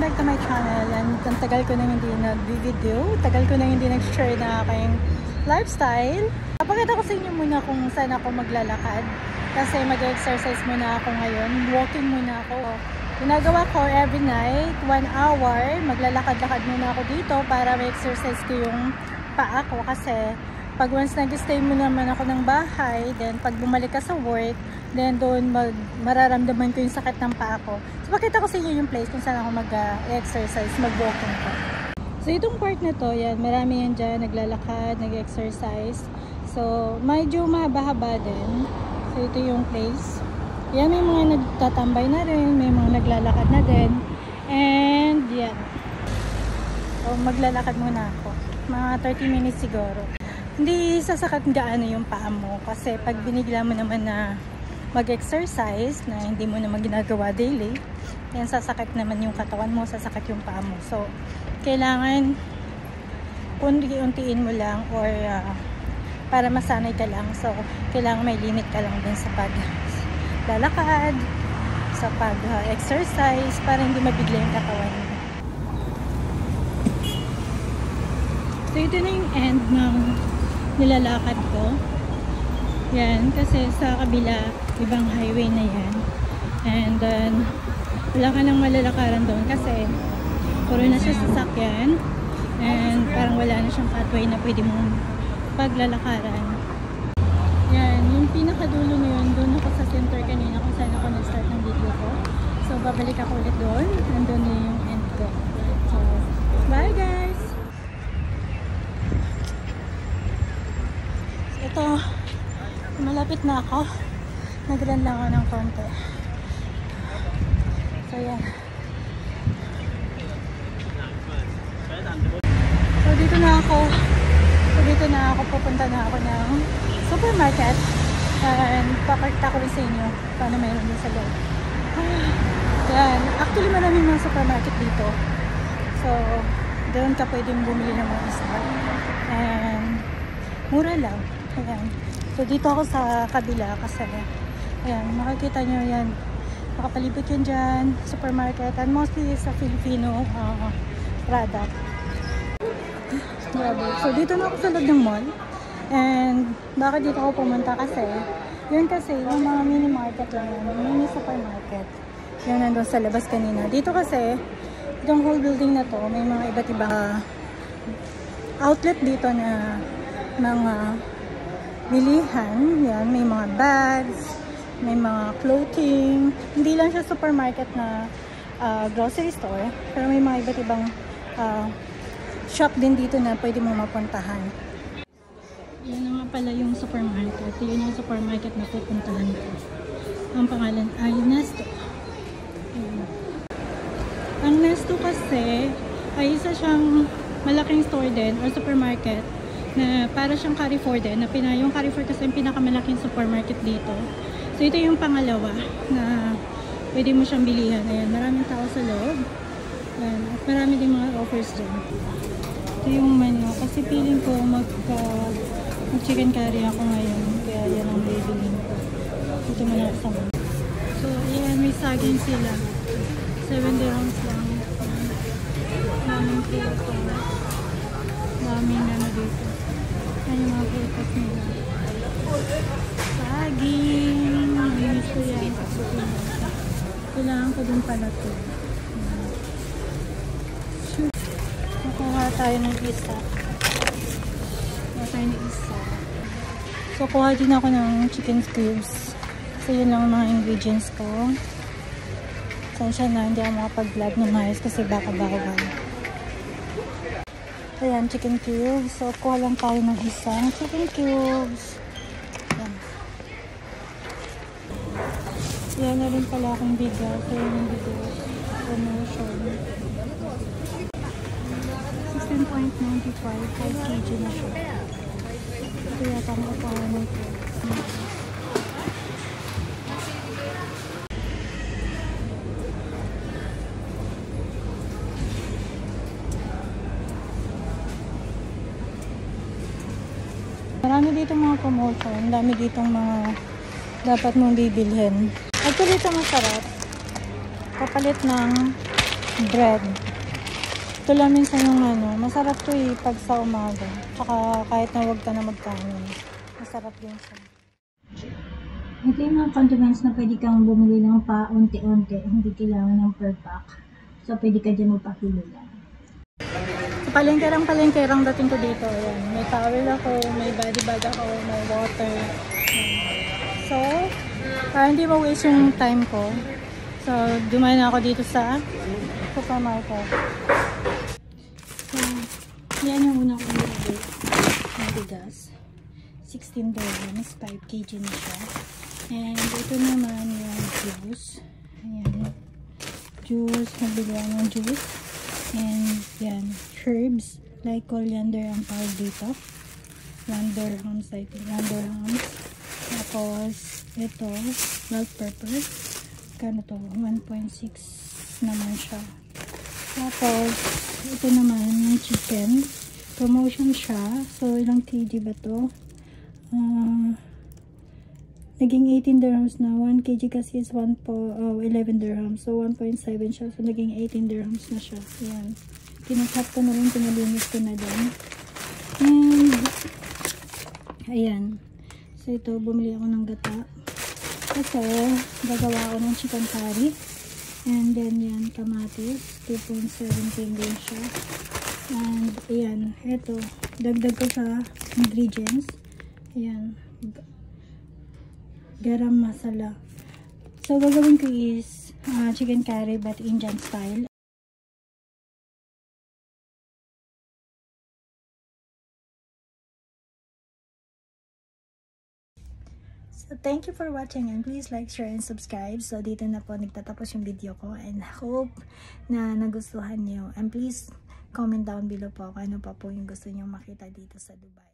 back to my channel. And ang tagal ko nang hindi nag-video, tagal ko nang hindi nag-share na aking lifestyle. Papakita ko sa inyo muna kung saan ako maglalakad. Kasi mag-exercise muna ako ngayon. Walking muna ako. Ginagawa ko every night, 1 hour. Maglalakad-lakad muna ako dito para ma-exercise ko yung paa ko. Kasi pag once nag-stay mo naman ako ng bahay, then pag bumalik ka sa work, then doon mararamdaman ko yung sakit ng paa ko. So pakita ko sa inyo yung place kung saan ako mag-exercise, mag-walking ko. So itong part na to, yan, marami yan dyan, naglalakad, nag-exercise. So medyo mahaba-haba din. So ito yung place. Yan, may mga nagtatambay na rin, may mga naglalakad na din. And yan. So maglalakad muna ako. Mga 30 minutes siguro. Hindi sasakit gaano yung paa mo kasi pag binigla mo naman na mag-exercise na hindi mo naman ginagawa daily, yan sasakit naman yung katawan mo, sasakit yung paa mo. So, kailangan unti-untiin mo lang or para masanay ka lang. So, kailangan may limit ka lang din sa paglalakad, sa pag-exercise para hindi mabigla yung katawan mo. So, ito na yung end ng nilalakad ko. Yan, kasi sa kabila, ibang highway na yan. And then, wala ka nang malalakaran doon kasi puro na siya sasakyan. And parang wala na siyang pathway na pwede mong paglalakaran. Yan, yung pinakadulo na yun, doon ako sa center kanina kung saan ako nag-start ng video ko. So, babalik ako ulit doon. Nandun na yung end ko. So, bye guys! Ito, malapit na ako. Nag-run lang ako ng konti. So, yan. So, dito na ako. Pupunta na ako ng supermarket. And papakita ko rin sa inyo paano mayroon din sa loob. Yan. Actually, maraming mga supermarket dito. So, doon ka pwedeng bumili ng mga isa. And mura lang. Ayan. So, dito ako sa kabila kasi, ayan, makikita nyo yan. Makapalibot yun dyan, supermarket, and mostly sa Filipino product. Grabe. So, dito na ako sa loob ng mall. And, bakit dito ako pumunta kasi, yun kasi, yung mga mini market lang yan, mini supermarket. Yung nandun sa labas kanina. Dito kasi, itong whole building na to, may mga iba't ibang outlet dito na mga bilihan. Yan, may mga bags, may mga clothing. Hindi lang siya supermarket na grocery store, pero may mga iba't ibang shop din dito na pwede mo mapuntahan. Yan nga pala yung supermarket. Yun yung supermarket na pupuntahan ko. Ang pangalan ay Nesto. Yan. Ang Nesto kasi ay isa siyang malaking store din or supermarket na para siyang Carrefour din. Yung Carrefour kasi yung pinakamalaking supermarket dito. So ito yung pangalawa na pwede mo siyang bilihan. Ayan, maraming tao sa loob. Ayan, at marami din mga offers dyan. Ito yung menu. Kasi feeling ko mag-chicken curry ako ngayon. Kaya yan ang bibilin ko. Ito muna sa menu. So ayan, may saging sila. 7 dirhams lang. Daming prito. Daming na dito. Ayan yung mga prutas nila. Saging. Minis ko yan. Kailangan ko din pala ito. Nakuha tayo ng isa. So, kuha din ako ng chicken cubes. So, yun lang mga ingredients ko. Sensya na, hindi ako makapag-vlog ng ayos kasi baka bawal. Ayan, chicken cubes. So, kuha lang tayo ng isang chicken cubes. Ayan. Yan na rin pala akong bigas. So, yun yung bigas. Promotion. 16.95. 5 kg na siya. Ito yata ang kukuha nito. Marami dito mga promotion. Dami ditong mga dapat mong bibilhin. Actually ito masarap. Kapalit ng bread. Ito lang minsan yung ano, masarap to eh pag sa umaga. Tsaka kahit na wag ka na magkanin. Masarap din siya. Ito yung mga condiments na pwede kang bumili ng pa unti-unti. Hindi kailangan ng per pack. So pwede ka dyan magpakilo lang. So palengkerang dating ko dito. Ayan. May towel ako, may body bag ako, may water. So, para hindi ma-waste yung time ko. So, dumayo na ako dito sa supermarket. So, yan yung una kong nilagay na bigas. 16 dirhams, 5 kg na siya. And ito naman yung juice. Ayan. Juice, nabili ako ng juice. And yan, herbs. Like coriander ang tawag dito. 1 dirhams, I think. 1 dirhams. Tapos, ito, black pepper. Kano to? 1.6 naman siya. Tapos, ito naman yung chicken. Promotion siya. So, ilang kg ba to? Naging 18 dirhams na. 1 kg kasi is 11 dirhams. So, 1.7 siya. So, naging 18 dirhams na siya. Ayan. Kinachop ko na rin. Pinalinis ko na din. And, ayan. So, ito. Bumili ako ng gata. Kasi, gagawa ako ng chicken curry. And then, yan. Kamatis. 2.17 din siya. And, ayan. Ito. Dagdag ko sa ingredients. Ayan. Garam masala. So, gagawin ko is chicken curry but Indian style. So, thank you for watching and please like, share, and subscribe. So, dito na po nagtatapos yung video ko and hope na nagustuhan nyo. And please comment down below po kung ano pa po yung gusto nyo makita dito sa Dubai.